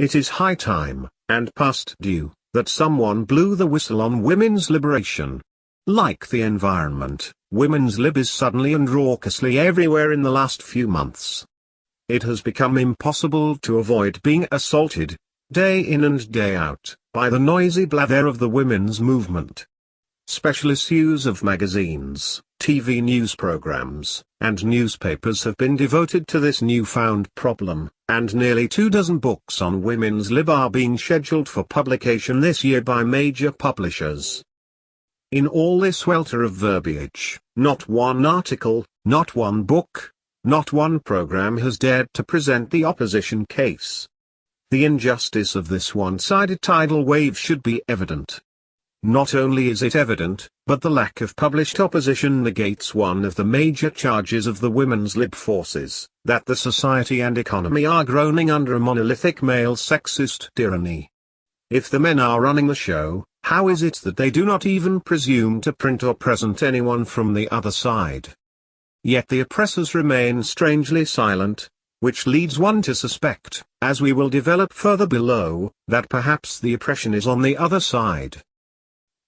It is high time, and past due, that someone blew the whistle on women's liberation. Like the environment, women's lib is suddenly and raucously everywhere in the last few months. It has become impossible to avoid being assaulted, day in and day out, by the noisy blather of the women's movement. Special issues of magazines, TV news programs, and newspapers have been devoted to this newfound problem, and nearly 24 books on women's lib are being scheduled for publication this year by major publishers. In all this welter of verbiage, not one article, not one book, not one program has dared to present the opposition case. The injustice of this one-sided tidal wave should be evident. Not only is it evident, but the lack of published opposition negates one of the major charges of the women's lib forces, that the society and economy are groaning under a monolithic male sexist tyranny. If the men are running the show, how is it that they do not even presume to print or present anyone from the other side? Yet the oppressors remain strangely silent, which leads one to suspect, as we will develop further below, that perhaps the oppression is on the other side.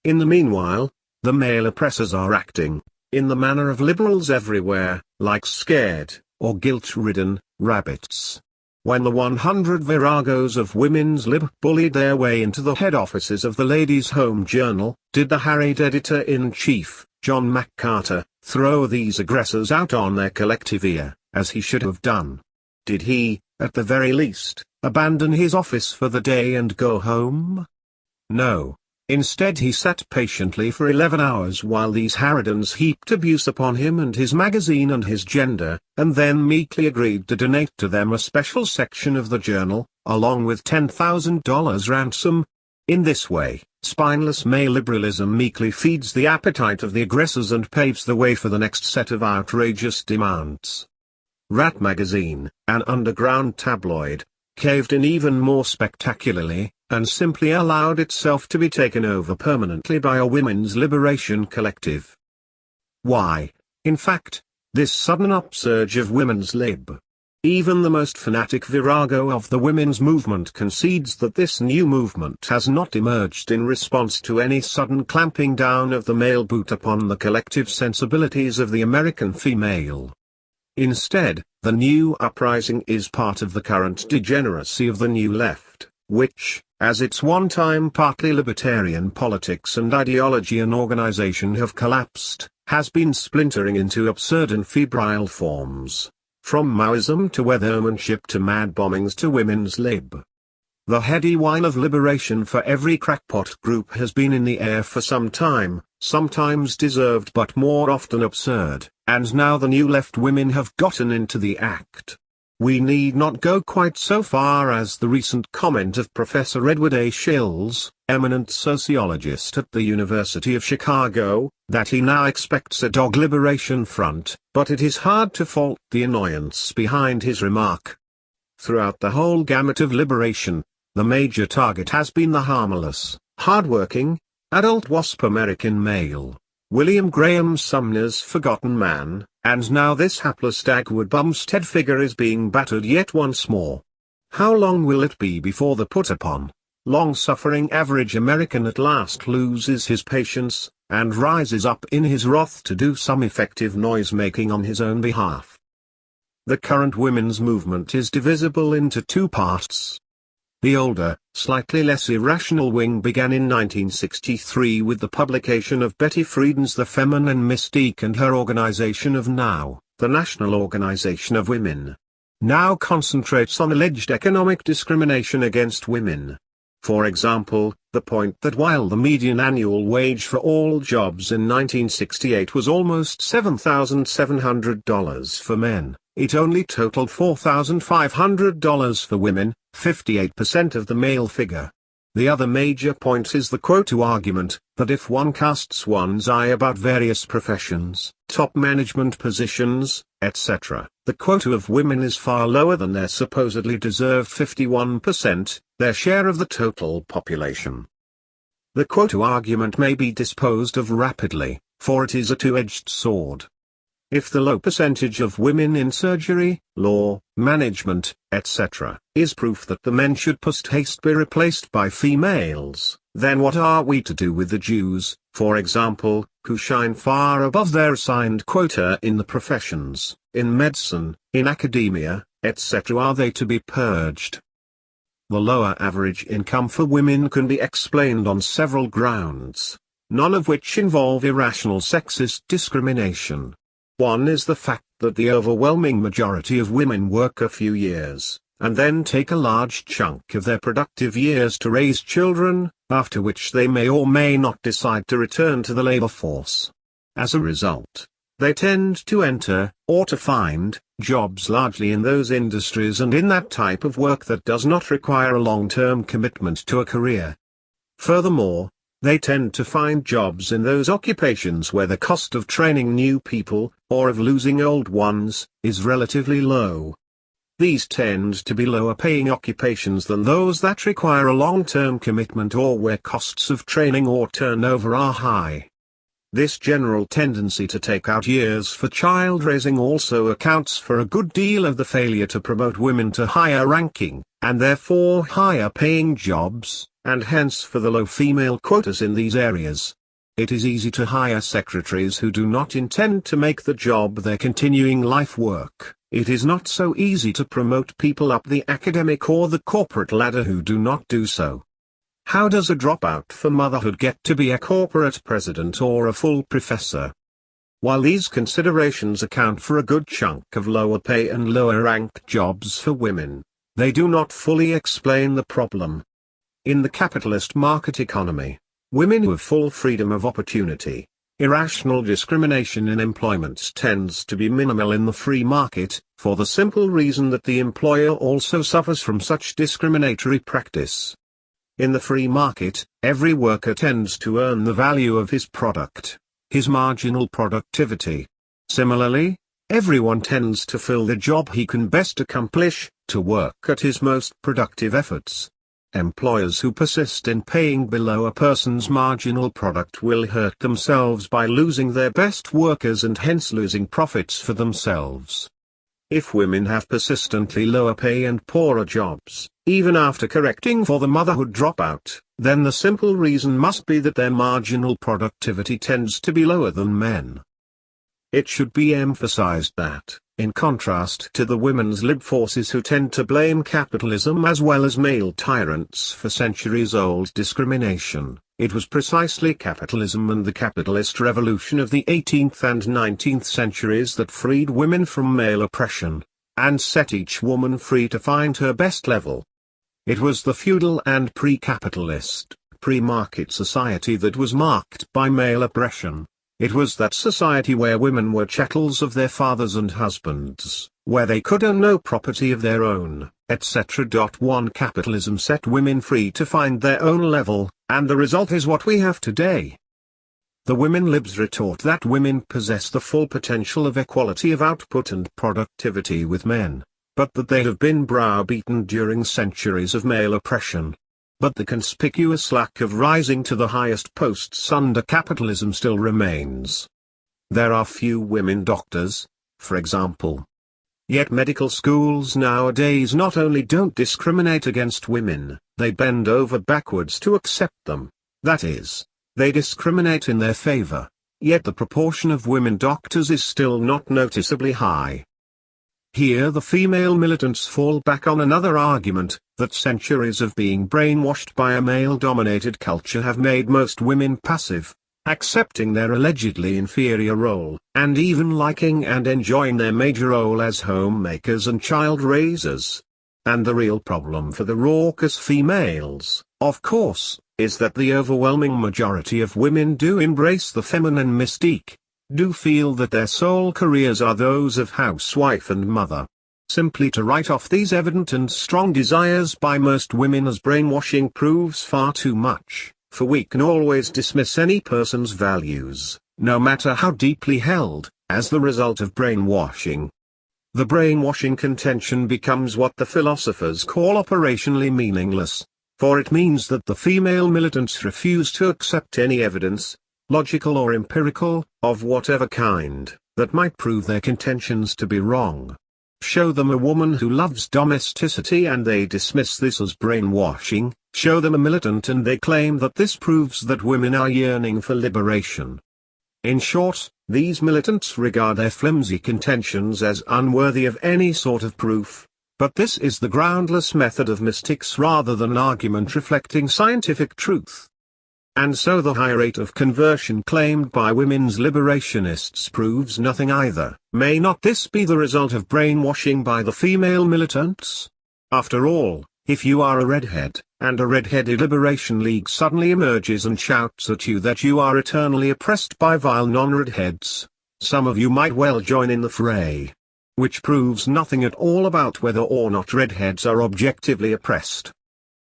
In the meanwhile, the male oppressors are acting, in the manner of liberals everywhere, like scared, or guilt-ridden, rabbits. When the 100 viragos of women's lib bullied their way into the head offices of the Ladies' Home Journal, did the harried editor-in-chief, John McCarter, throw these aggressors out on their collective ear, as he should have done? Did he, at the very least, abandon his office for the day and go home? No. Instead he sat patiently for 11 hours while these harridans heaped abuse upon him and his magazine and his gender, and then meekly agreed to donate to them a special section of the journal, along with $10,000 ransom. In this way, spineless male liberalism meekly feeds the appetite of the aggressors and paves the way for the next set of outrageous demands. Rat magazine, an underground tabloid, caved in even more spectacularly, and simply allowed itself to be taken over permanently by a women's liberation collective. Why, in fact, this sudden upsurge of women's lib? Even the most fanatic virago of the women's movement concedes that this new movement has not emerged in response to any sudden clamping down of the male boot upon the collective sensibilities of the American female. Instead, the new uprising is part of the current degeneracy of the New Left, which, as its one-time partly libertarian politics and ideology and organization have collapsed, has been splintering into absurd and febrile forms, from Maoism to weathermanship to mad bombings to women's lib. The heady wine of liberation for every crackpot group has been in the air for some time, sometimes deserved but more often absurd, and now the New Left women have gotten into the act. We need not go quite so far as the recent comment of Professor Edward A. Shills, eminent sociologist at the University of Chicago, that he now expects a dog liberation front, but it is hard to fault the annoyance behind his remark. Throughout the whole gamut of liberation, the major target has been the harmless, hard-working, adult WASP American male, William Graham Sumner's forgotten man, and now this hapless Dagwood Bumstead figure is being battered yet once more. How long will it be before the put-upon, long-suffering average American at last loses his patience, and rises up in his wrath to do some effective noise-making on his own behalf? The current women's movement is divisible into two parts. The older, slightly less irrational wing began in 1963 with the publication of Betty Friedan's The Feminine Mystique and her organization of NOW, the National Organization of Women. NOW concentrates on alleged economic discrimination against women. For example, the point that while the median annual wage for all jobs in 1968 was almost $7,700 for men, it only totaled $4,500 for women, 58% of the male figure. The other major point is the quota argument, that if one casts one's eye about various professions, top management positions, etc., the quota of women is far lower than their supposedly deserved 51%, their share of the total population. The quota argument may be disposed of rapidly, for it is a two-edged sword. If the low percentage of women in surgery, law, management, etc., is proof that the men should post-haste be replaced by females, then what are we to do with the Jews, for example, who shine far above their assigned quota in the professions, in medicine, in academia, etc.? Are they to be purged? The lower average income for women can be explained on several grounds, none of which involve irrational sexist discrimination. One is the fact that the overwhelming majority of women work a few years, and then take a large chunk of their productive years to raise children, after which they may or may not decide to return to the labor force. As a result, they tend to enter, or to find, jobs largely in those industries and in that type of work that does not require a long-term commitment to a career. Furthermore, they tend to find jobs in those occupations where the cost of training new people, or of losing old ones, is relatively low. These tend to be lower-paying occupations than those that require a long-term commitment or where costs of training or turnover are high. This general tendency to take out years for child-raising also accounts for a good deal of the failure to promote women to higher-ranking, and therefore higher-paying jobs, and hence for the low female quotas in these areas. It is easy to hire secretaries who do not intend to make the job their continuing life work. It is not so easy to promote people up the academic or the corporate ladder who do not do so. How does a dropout for motherhood get to be a corporate president or a full professor? While these considerations account for a good chunk of lower pay and lower ranked jobs for women, they do not fully explain the problem. In the capitalist market economy, women have full freedom of opportunity. Irrational discrimination in employment tends to be minimal in the free market, for the simple reason that the employer also suffers from such discriminatory practice. In the free market, every worker tends to earn the value of his product, his marginal productivity. Similarly, everyone tends to fill the job he can best accomplish, to work at his most productive efforts. Employers who persist in paying below a person's marginal product will hurt themselves by losing their best workers and hence losing profits for themselves. If women have persistently lower pay and poorer jobs, even after correcting for the motherhood dropout, then the simple reason must be that their marginal productivity tends to be lower than men. It should be emphasized that, in contrast to the women's lib forces who tend to blame capitalism as well as male tyrants for centuries-old discrimination, it was precisely capitalism and the capitalist revolution of the 18th and 19th centuries that freed women from male oppression, and set each woman free to find her best level. It was the feudal and pre-capitalist, pre-market society that was marked by male oppression. It was that society where women were chattels of their fathers and husbands, where they could own no property of their own, etc. One capitalism set women free to find their own level, and the result is what we have today. The women libs retort that women possess the full potential of equality of output and productivity with men, but that they have been browbeaten during centuries of male oppression. But the conspicuous lack of rising to the highest posts under capitalism still remains. There are few women doctors, for example. Yet medical schools nowadays not only don't discriminate against women, they bend over backwards to accept them. That is, they discriminate in their favor, yet the proportion of women doctors is still not noticeably high. Here the female militants fall back on another argument, that centuries of being brainwashed by a male-dominated culture have made most women passive, accepting their allegedly inferior role, and even liking and enjoying their major role as homemakers and child-raisers. And the real problem for the raucous females, of course, is that the overwhelming majority of women do embrace the feminine mystique, do feel that their sole careers are those of housewife and mother. Simply to write off these evident and strong desires by most women as brainwashing proves far too much, for we can always dismiss any person's values, no matter how deeply held, as the result of brainwashing. The brainwashing contention becomes what the philosophers call operationally meaningless, for it means that the female militants refuse to accept any evidence, logical or empirical, of whatever kind, that might prove their contentions to be wrong. Show them a woman who loves domesticity and they dismiss this as brainwashing. Show them a militant and they claim that this proves that women are yearning for liberation. In short, these militants regard their flimsy contentions as unworthy of any sort of proof. But this is the groundless method of mystics rather than an argument reflecting scientific truth. And so the high rate of conversion claimed by women's liberationists proves nothing either. May not this be the result of brainwashing by the female militants? After all, if you are a redhead, and a red-headed liberation league suddenly emerges and shouts at you that you are eternally oppressed by vile non-redheads, some of you might well join in the fray. Which proves nothing at all about whether or not redheads are objectively oppressed.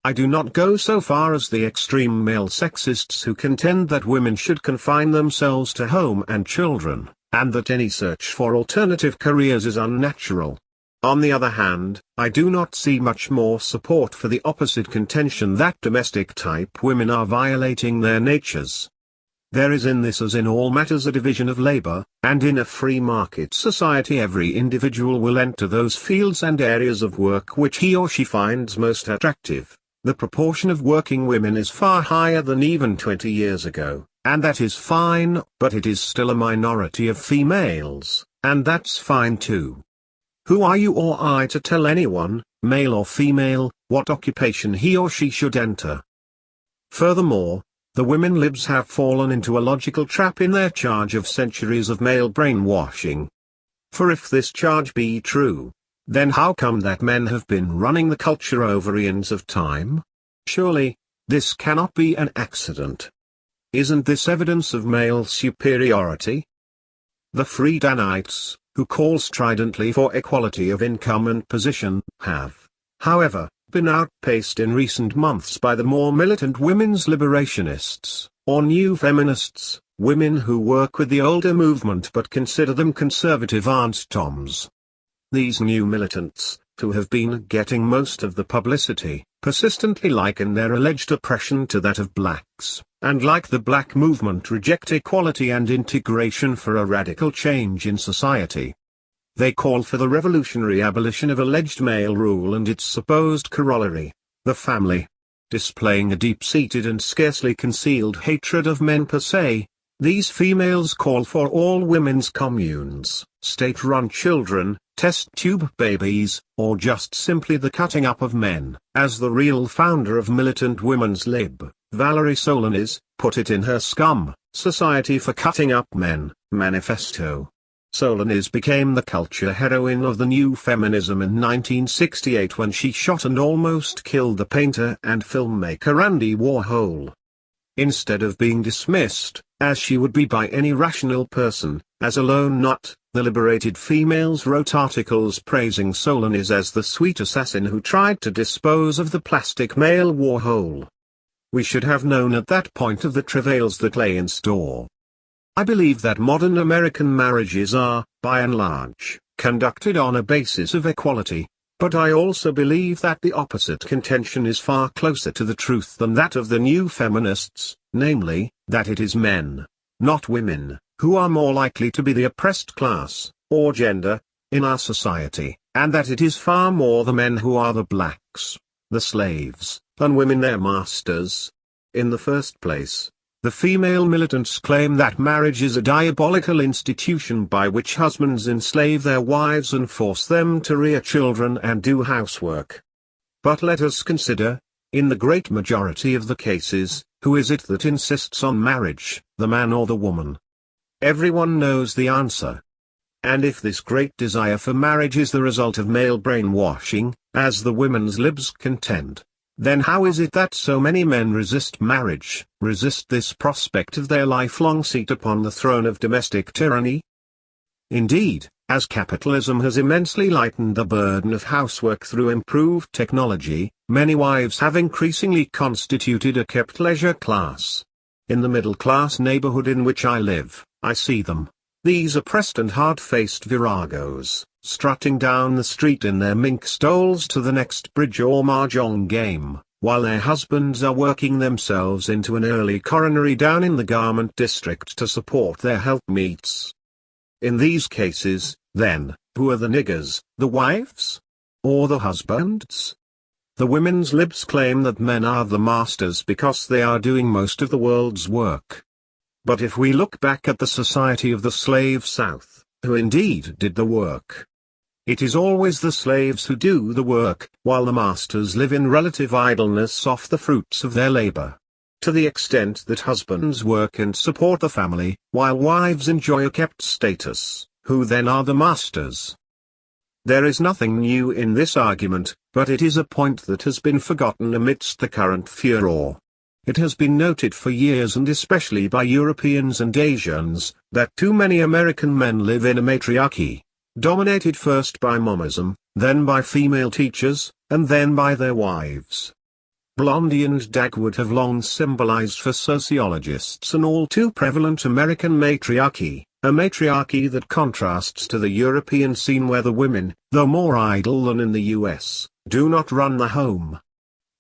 I do not go so far as the extreme male sexists who contend that women should confine themselves to home and children, and that any search for alternative careers is unnatural. On the other hand, I do not see much more support for the opposite contention that domestic-type women are violating their natures. There is in this as in all matters a division of labor, and in a free market society every individual will enter those fields and areas of work which he or she finds most attractive. The proportion of working women is far higher than even 20 years ago, and that is fine, but it is still a minority of females, and that's fine too. Who are you or I to tell anyone, male or female, what occupation he or she should enter? Furthermore, the women libs have fallen into a logical trap in their charge of centuries of male brainwashing. For if this charge be true, then how come that men have been running the culture over eons of time? Surely, this cannot be an accident. Isn't this evidence of male superiority? The Freedanites, who call stridently for equality of income and position, have, however, been outpaced in recent months by the more militant women's liberationists, or new feminists, women who work with the older movement but consider them conservative Aunt Toms. These new militants, who have been getting most of the publicity, persistently liken their alleged oppression to that of blacks, and like the black movement reject equality and integration for a radical change in society. They call for the revolutionary abolition of alleged male rule and its supposed corollary, the family. Displaying a deep-seated and scarcely concealed hatred of men per se, these females call for all women's communes, state-run children, test-tube babies, or just simply the cutting up of men, as the real founder of militant women's lib, Valerie Solanas, put it in her Scum, Society for Cutting Up Men, manifesto. Solanas became the culture heroine of the new feminism in 1968 when she shot and almost killed the painter and filmmaker Andy Warhol. Instead of being dismissed, as she would be by any rational person, as a lone nut, the liberated females wrote articles praising Solanas as the sweet assassin who tried to dispose of the plastic male Warhol. We should have known at that point of the travails that lay in store. I believe that modern American marriages are, by and large, conducted on a basis of equality, but I also believe that the opposite contention is far closer to the truth than that of the new feminists, namely, that it is men, not women, who are more likely to be the oppressed class, or gender, in our society, and that it is far more the men who are the blacks, the slaves, than women their masters. In the first place, the female militants claim that marriage is a diabolical institution by which husbands enslave their wives and force them to rear children and do housework. But let us consider, in the great majority of the cases, who is it that insists on marriage, the man or the woman? Everyone knows the answer. And if this great desire for marriage is the result of male brainwashing, as the women's libs contend, then how is it that so many men resist marriage, resist this prospect of their lifelong seat upon the throne of domestic tyranny? Indeed, as capitalism has immensely lightened the burden of housework through improved technology, many wives have increasingly constituted a kept leisure class. In the middle-class neighborhood in which I live, I see them, these oppressed and hard-faced viragos, strutting down the street in their mink stoles to the next bridge or mahjong game, while their husbands are working themselves into an early coronary down in the garment district to support their helpmeets. In these cases, then, who are the niggers, the wives? Or the husbands? The women's libs claim that men are the masters because they are doing most of the world's work. But if we look back at the society of the slave South, who indeed did the work? It is always the slaves who do the work, while the masters live in relative idleness off the fruits of their labor. To the extent that husbands work and support the family, while wives enjoy a kept status, who then are the masters? There is nothing new in this argument, but it is a point that has been forgotten amidst the current furor. It has been noted for years, and especially by Europeans and Asians, that too many American men live in a matriarchy, dominated first by momism, then by female teachers, and then by their wives. Blondie and Dagwood have long symbolized for sociologists an all too prevalent American matriarchy, a matriarchy that contrasts to the European scene where the women, though more idle than in the US, do not run the home.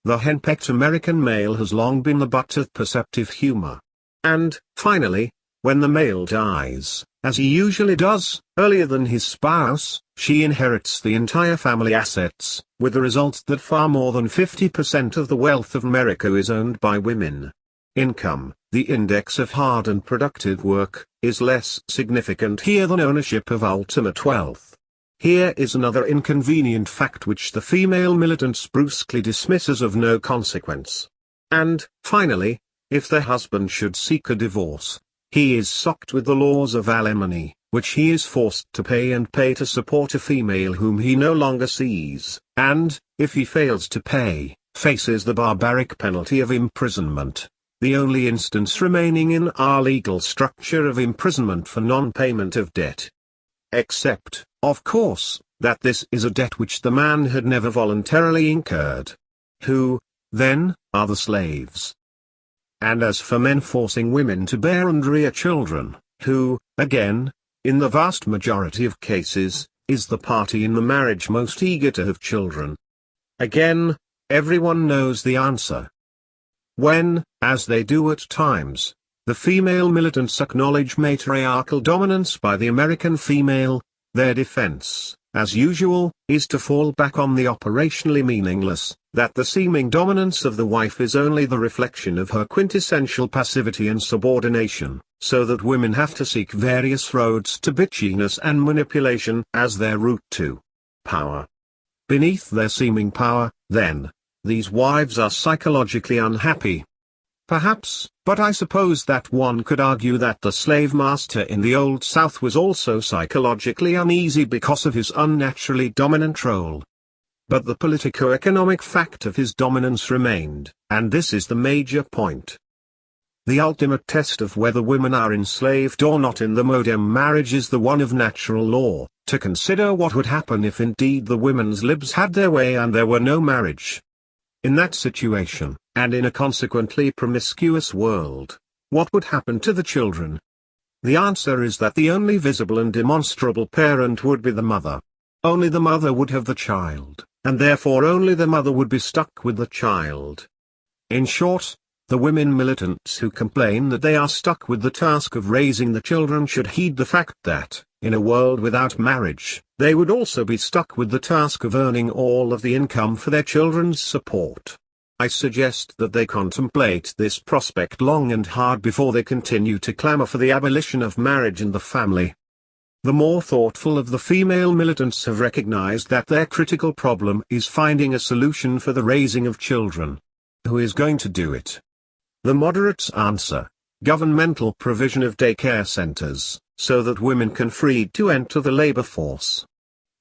The henpecked American male has long been the butt of perceptive humor. And, finally, when the male dies, as he usually does, earlier than his spouse, she inherits the entire family assets, with the result that far more than 50% of the wealth of America is owned by women. Income, the index of hard and productive work, is less significant here than ownership of ultimate wealth. Here is another inconvenient fact which the female militants brusquely dismisses of no consequence. And, finally, if the husband should seek a divorce, he is socked with the laws of alimony, which he is forced to pay to support a female whom he no longer sees, and, if he fails to pay, faces the barbaric penalty of imprisonment, the only instance remaining in our legal structure of imprisonment for non-payment of debt. Except, of course, that this is a debt which the man had never voluntarily incurred. Who, then, are the slaves? And as for men forcing women to bear and rear children, who, again, in the vast majority of cases, is the party in the marriage most eager to have children? Again, everyone knows the answer. When, as they do at times, the female militants acknowledge matriarchal dominance by the American female, their defense, as usual, is to fall back on the operationally meaningless, that the seeming dominance of the wife is only the reflection of her quintessential passivity and subordination, so that women have to seek various roads to bitchiness and manipulation as their route to power. Beneath their seeming power, then, these wives are psychologically unhappy. Perhaps, but I suppose that one could argue that the slave master in the Old South was also psychologically uneasy because of his unnaturally dominant role. But the politico-economic fact of his dominance remained, and this is the major point. The ultimate test of whether women are enslaved or not in the modern marriage is the one of natural law, to consider what would happen if indeed the women's libs had their way and there were no marriage. In that situation, and in a consequently promiscuous world, what would happen to the children? The answer is that the only visible and demonstrable parent would be the mother. Only the mother would have the child, and therefore only the mother would be stuck with the child. In short, the women militants who complain that they are stuck with the task of raising the children should heed the fact that, in a world without marriage, they would also be stuck with the task of earning all of the income for their children's support. I suggest that they contemplate this prospect long and hard before they continue to clamor for the abolition of marriage and the family. The more thoughtful of the female militants have recognized that their critical problem is finding a solution for the raising of children. Who is going to do it? The moderates answer: governmental provision of daycare centers, so that women can free to enter the labor force.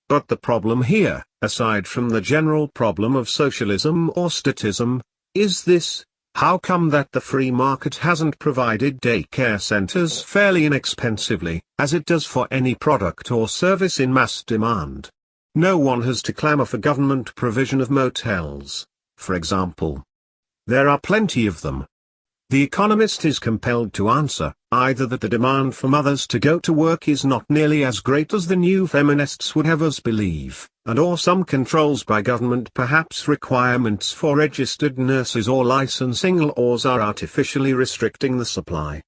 But the problem here, aside from the general problem of socialism or statism, is this: how come that the free market hasn't provided daycare centers fairly inexpensively, as it does for any product or service in mass demand? No one has to clamor for government provision of motels, for example. There are plenty of them. The economist is compelled to answer, either that the demand for mothers to go to work is not nearly as great as the new feminists would have us believe, and or some controls by government, perhaps requirements for registered nurses or licensing laws, are artificially restricting the supply.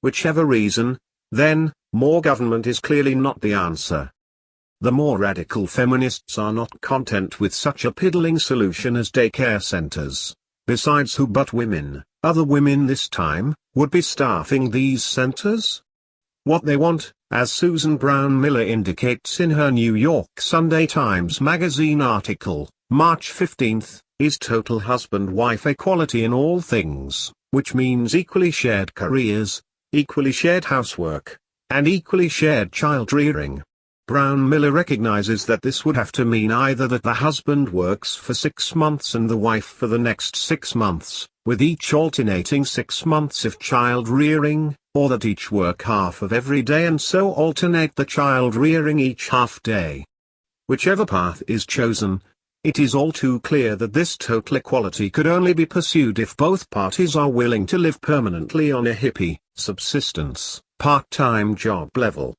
Whichever reason, then, more government is clearly not the answer. The more radical feminists are not content with such a piddling solution as daycare centers. Besides, who but women, other women this time, would be staffing these centers? What they want, as Susan Brown Miller indicates in her New York Sunday Times Magazine article, March 15, is total husband-wife equality in all things, which means equally shared careers, equally shared housework, and equally shared child-rearing. Brown Miller recognizes that this would have to mean either that the husband works for 6 months and the wife for the next 6 months, with each alternating 6 months of child-rearing, or that each work half of every day and so alternate the child-rearing each half day. Whichever path is chosen, it is all too clear that this total equality could only be pursued if both parties are willing to live permanently on a hippie, subsistence, part-time job level.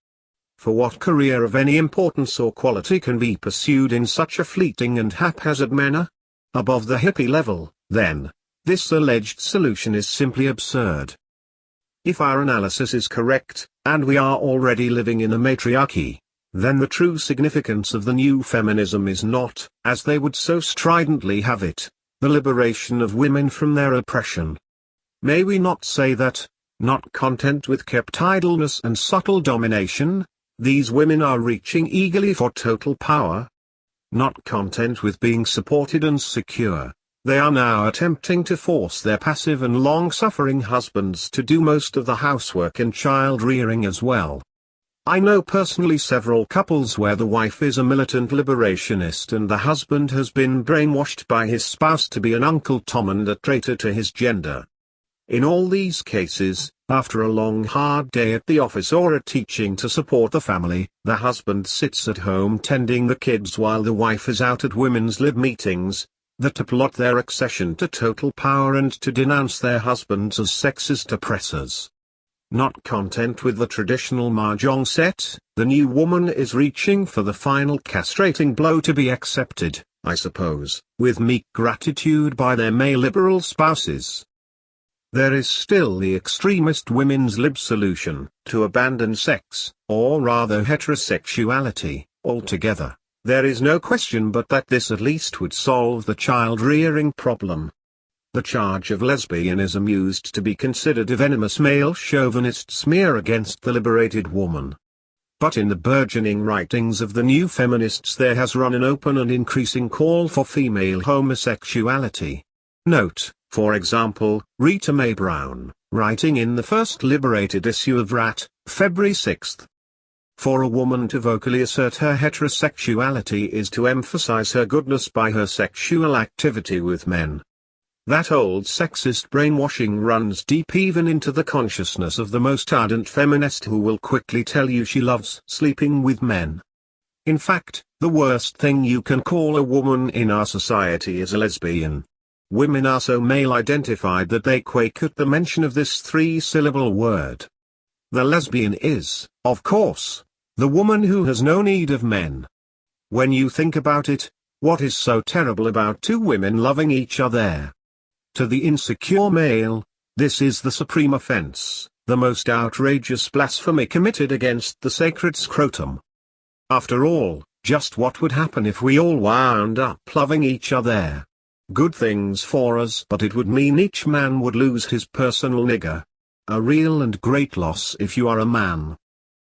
For what career of any importance or quality can be pursued in such a fleeting and haphazard manner? Above the hippie level, then, this alleged solution is simply absurd. If our analysis is correct, and we are already living in a matriarchy, then the true significance of the new feminism is not, as they would so stridently have it, the liberation of women from their oppression. May we not say that, not content with kept idleness and subtle domination, these women are reaching eagerly for total power? Not content with being supported and secure, they are now attempting to force their passive and long-suffering husbands to do most of the housework and child-rearing as well. I know personally several couples where the wife is a militant liberationist and the husband has been brainwashed by his spouse to be an Uncle Tom and a traitor to his gender. In all these cases, after a long hard day at the office or at teaching to support the family, the husband sits at home tending the kids while the wife is out at women's lib meetings, that to plot their accession to total power and to denounce their husbands as sexist oppressors. Not content with the traditional mahjong set, the new woman is reaching for the final castrating blow to be accepted, I suppose, with meek gratitude by their male liberal spouses. There is still the extremist women's lib solution, to abandon sex, or rather heterosexuality, altogether. There is no question but that this at least would solve the child-rearing problem. The charge of lesbianism used to be considered a venomous male chauvinist smear against the liberated woman. But in the burgeoning writings of the new feminists there has run an open and increasing call for female homosexuality. Note, for example, Rita Mae Brown, writing in the first liberated issue of RAT, February 6. For a woman to vocally assert her heterosexuality is to emphasize her goodness by her sexual activity with men. That old sexist brainwashing runs deep even into the consciousness of the most ardent feminist, who will quickly tell you she loves sleeping with men. In fact, the worst thing you can call a woman in our society is a lesbian. Women are so male-identified that they quake at the mention of this three-syllable word. The lesbian is, of course, the woman who has no need of men. When you think about it, what is so terrible about two women loving each other? To the insecure male, this is the supreme offense, the most outrageous blasphemy committed against the sacred scrotum. After all, just what would happen if we all wound up loving each other? Good things for us, but it would mean each man would lose his personal nigger. A real and great loss if you are a man.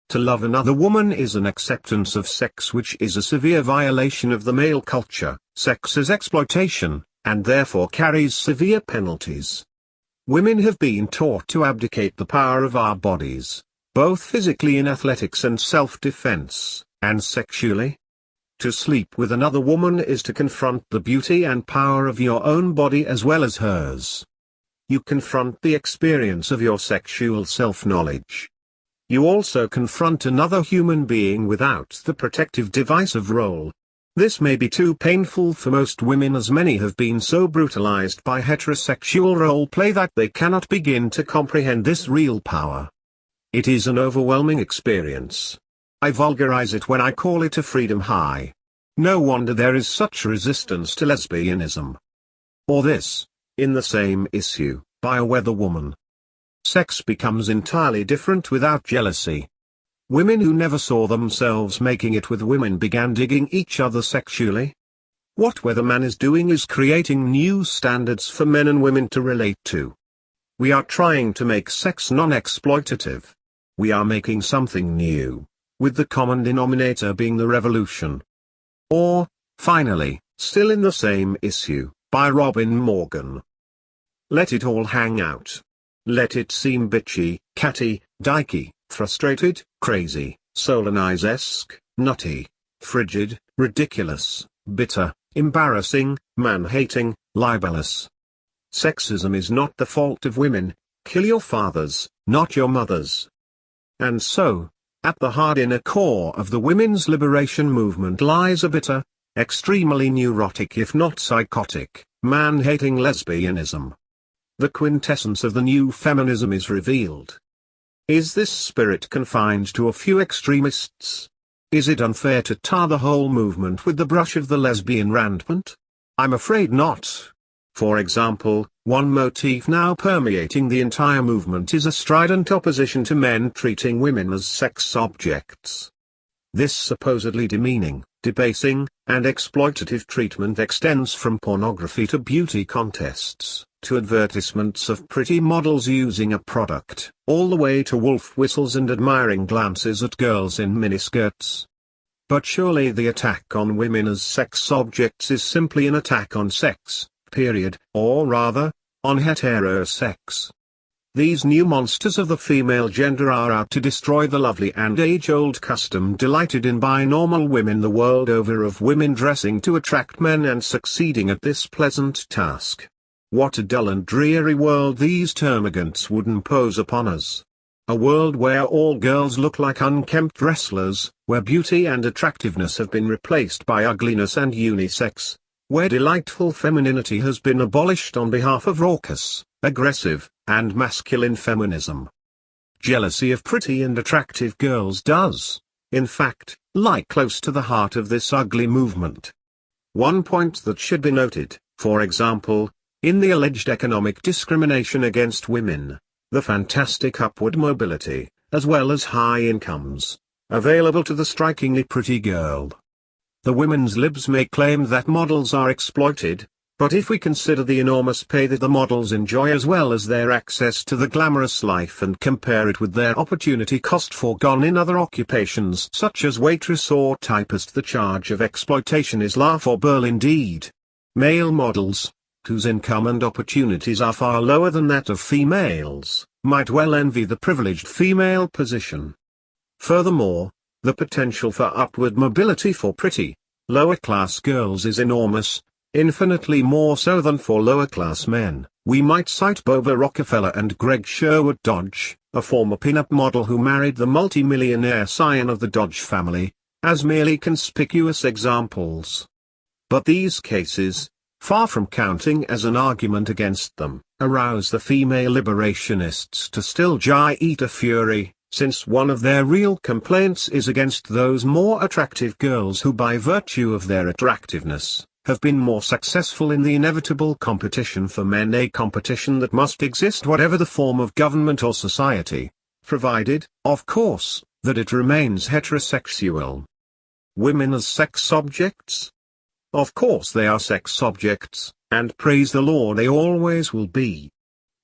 To love another woman is an acceptance of sex which is a severe violation of the male culture. Sex is exploitation, and therefore carries severe penalties. Women have been taught to abdicate the power of our bodies, both physically in athletics and self-defense, and sexually. To sleep with another woman is to confront the beauty and power of your own body as well as hers. You confront the experience of your sexual self-knowledge. You also confront another human being without the protective device of role. This may be too painful for most women, as many have been so brutalized by heterosexual role play that they cannot begin to comprehend this real power. It is an overwhelming experience. I vulgarize it when I call it a freedom high. No wonder there is such resistance to lesbianism. Or this, in the same issue, by a weather woman. Sex becomes entirely different without jealousy. Women who never saw themselves making it with women began digging each other sexually. What Weatherman is doing is creating new standards for men and women to relate to. We are trying to make sex non-exploitative. We are making something new, with the common denominator being the revolution. Or, finally, still in the same issue, by Robin Morgan. Let it all hang out. Let it seem bitchy, catty, dykey, frustrated, crazy, Solonize-esque, nutty, frigid, ridiculous, bitter, embarrassing, man-hating, libelous. Sexism is not the fault of women. Kill your fathers, not your mothers. And so, at the hard inner core of the women's liberation movement lies a bitter, extremely neurotic if not psychotic, man-hating lesbianism. The quintessence of the new feminism is revealed. Is this spirit confined to a few extremists? Is it unfair to tar the whole movement with the brush of the lesbian rampant? I'm afraid not. For example, one motif now permeating the entire movement is a strident opposition to men treating women as sex objects. This supposedly demeaning, debasing, and exploitative treatment extends from pornography to beauty contests, to advertisements of pretty models using a product, all the way to wolf whistles and admiring glances at girls in miniskirts. But surely the attack on women as sex objects is simply an attack on sex, period, or rather, on heterosex. These new monsters of the female gender are out to destroy the lovely and age-old custom delighted in by normal women the world over of women dressing to attract men and succeeding at this pleasant task. What a dull and dreary world these termagants would impose upon us. A world where all girls look like unkempt wrestlers, where beauty and attractiveness have been replaced by ugliness and unisex, where delightful femininity has been abolished on behalf of raucous, aggressive, and masculine feminism. Jealousy of pretty and attractive girls does, in fact, lie close to the heart of this ugly movement. One point that should be noted, for example, in the alleged economic discrimination against women, the fantastic upward mobility, as well as high incomes, available to the strikingly pretty girl. The women's libs may claim that models are exploited, but if we consider the enormous pay that the models enjoy as well as their access to the glamorous life and compare it with their opportunity cost foregone in other occupations such as waitress or typist, the charge of exploitation is laughable indeed. Male models, whose income and opportunities are far lower than that of females, might well envy the privileged female position. Furthermore, the potential for upward mobility for pretty, lower-class girls is enormous, infinitely more so than for lower-class men. We might cite Boba Rockefeller and Greg Sherwood Dodge, a former pin-up model who married the multimillionaire scion of the Dodge family, as merely conspicuous examples. But these cases, far from counting as an argument against them, arouse the female liberationists to still greater fury, since one of their real complaints is against those more attractive girls who by virtue of their attractiveness, have been more successful in the inevitable competition for men, a competition that must exist whatever the form of government or society, provided, of course, that it remains heterosexual. Women as sex objects? Of course they are sex objects, and praise the Lord they always will be.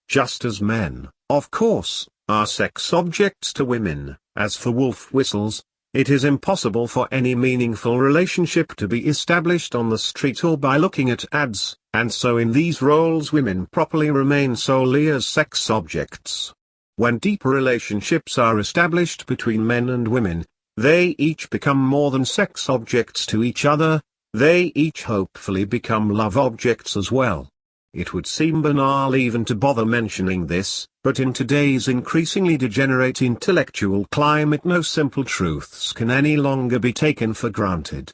Just as men, of course, are sex objects to women. As for wolf whistles, it is impossible for any meaningful relationship to be established on the street or by looking at ads, and so in these roles women properly remain solely as sex objects. When deeper relationships are established between men and women, they each become more than sex objects to each other, they each hopefully become love objects as well. It would seem banal even to bother mentioning this, but in today's increasingly degenerate intellectual climate no simple truths can any longer be taken for granted.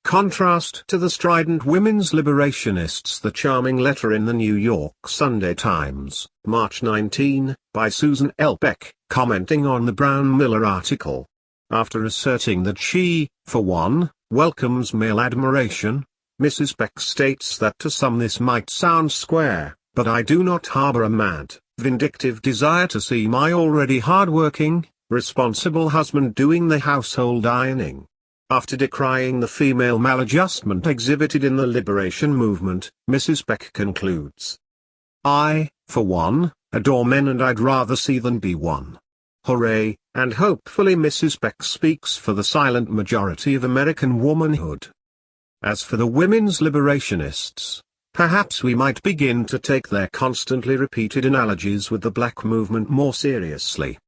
Contrast to the strident women's liberationists the charming letter in the New York Sunday Times, March 19, by Susan L. Beck, commenting on the Brown Miller article. After asserting that she, for one, welcomes male admiration, Mrs. Beck states that to some this might sound square, but I do not harbor a mad, vindictive desire to see my already hard-working, responsible husband doing the household ironing. After decrying the female maladjustment exhibited in the liberation movement, Mrs. Peck concludes, "I, for one, adore men and I'd rather see than be one." Hooray, and hopefully Mrs. Peck speaks for the silent majority of American womanhood. As for the women's liberationists, perhaps we might begin to take their constantly repeated analogies with the black movement more seriously.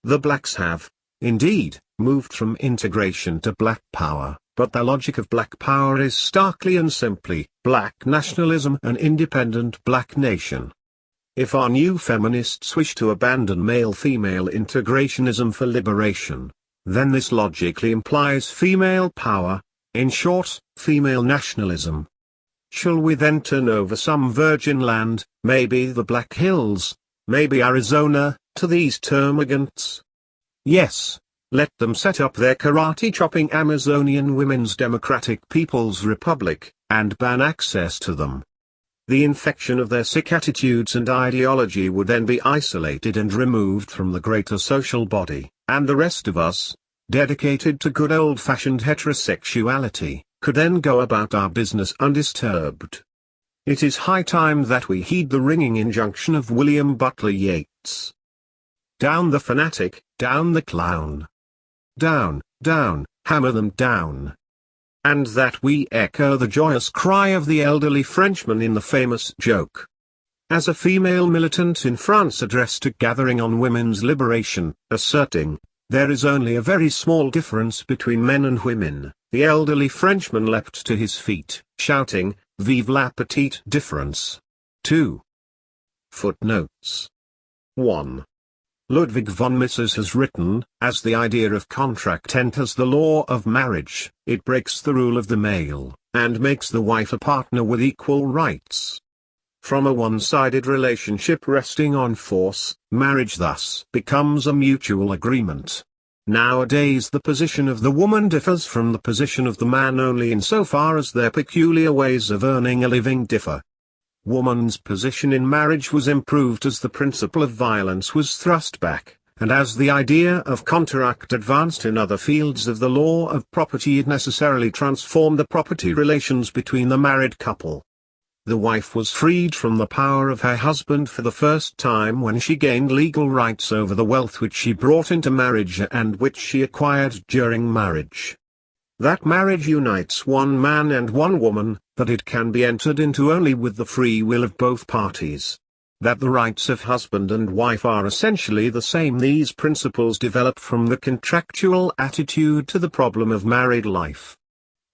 The blacks have, indeed, moved from integration to black power, but the logic of black power is starkly and simply black nationalism, an independent black nation. If our new feminists wish to abandon male-female integrationism for liberation, then this logically implies female power, in short, female nationalism. Shall we then turn over some virgin land, maybe the Black Hills, maybe Arizona, to these termagants? Yes, let them set up their karate-chopping Amazonian Women's Democratic People's Republic, and ban access to them. The infection of their sick attitudes and ideology would then be isolated and removed from the greater social body, and the rest of us, dedicated to good old-fashioned heterosexuality, could then go about our business undisturbed. It is high time that we heed the ringing injunction of William Butler Yeats. Down the fanatic, down the clown. Down, down, hammer them down. And that we echo the joyous cry of the elderly Frenchman in the famous joke. As a female militant in France addressed a gathering on women's liberation, asserting, "There is only a very small difference between men and women," the elderly Frenchman leapt to his feet, shouting, "Vive la petite différence." 2. Footnotes 1. Ludwig von Mises has written, as the idea of contract enters the law of marriage, it breaks the rule of the male, and makes the wife a partner with equal rights. From a one-sided relationship resting on force, marriage thus becomes a mutual agreement. Nowadays the position of the woman differs from the position of the man only insofar as their peculiar ways of earning a living differ. Woman's position in marriage was improved as the principle of violence was thrust back, and as the idea of contract advanced in other fields of the law of property, it necessarily transformed the property relations between the married couple. The wife was freed from the power of her husband for the first time when she gained legal rights over the wealth which she brought into marriage and which she acquired during marriage. That marriage unites one man and one woman, that it can be entered into only with the free will of both parties. That the rights of husband and wife are essentially the same. These principles develop from the contractual attitude to the problem of married life.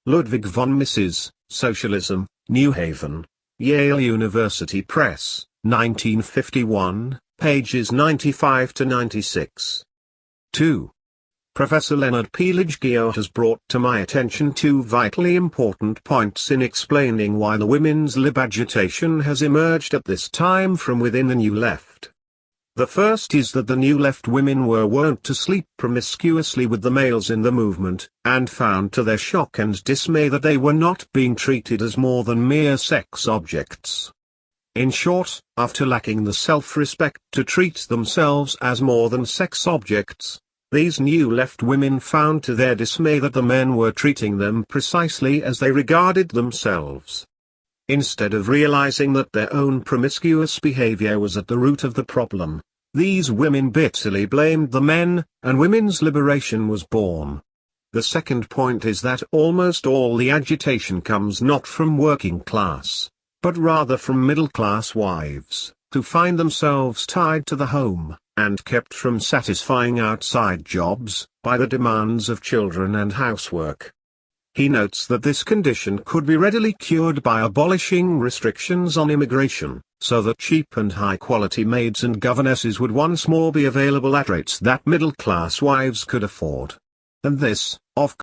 Ludwig von Mises, Socialism, New Haven, Yale University Press, 1951, pages 95 to 96. 2. Professor Leonard Pielage-Guillot has brought to my attention two vitally important points in explaining why the women's lib agitation has emerged at this time from within the New Left. The first is that the New Left women were wont to sleep promiscuously with the males in the movement, and found to their shock and dismay that they were not being treated as more than mere sex objects. In short, after lacking the self-respect to treat themselves as more than sex objects, these New Left women found to their dismay that the men were treating them precisely as they regarded themselves. Instead of realizing that their own promiscuous behavior was at the root of the problem, these women bitterly blamed the men, and women's liberation was born. The second point is that almost all the agitation comes not from working class, but rather from middle-class wives, who find themselves tied to the home, and kept from satisfying outside jobs, by the demands of children and housework. He notes that this condition could be readily cured by abolishing restrictions on immigration, so that cheap and high-quality maids and governesses would once more be available at rates that middle-class wives could afford. And this, of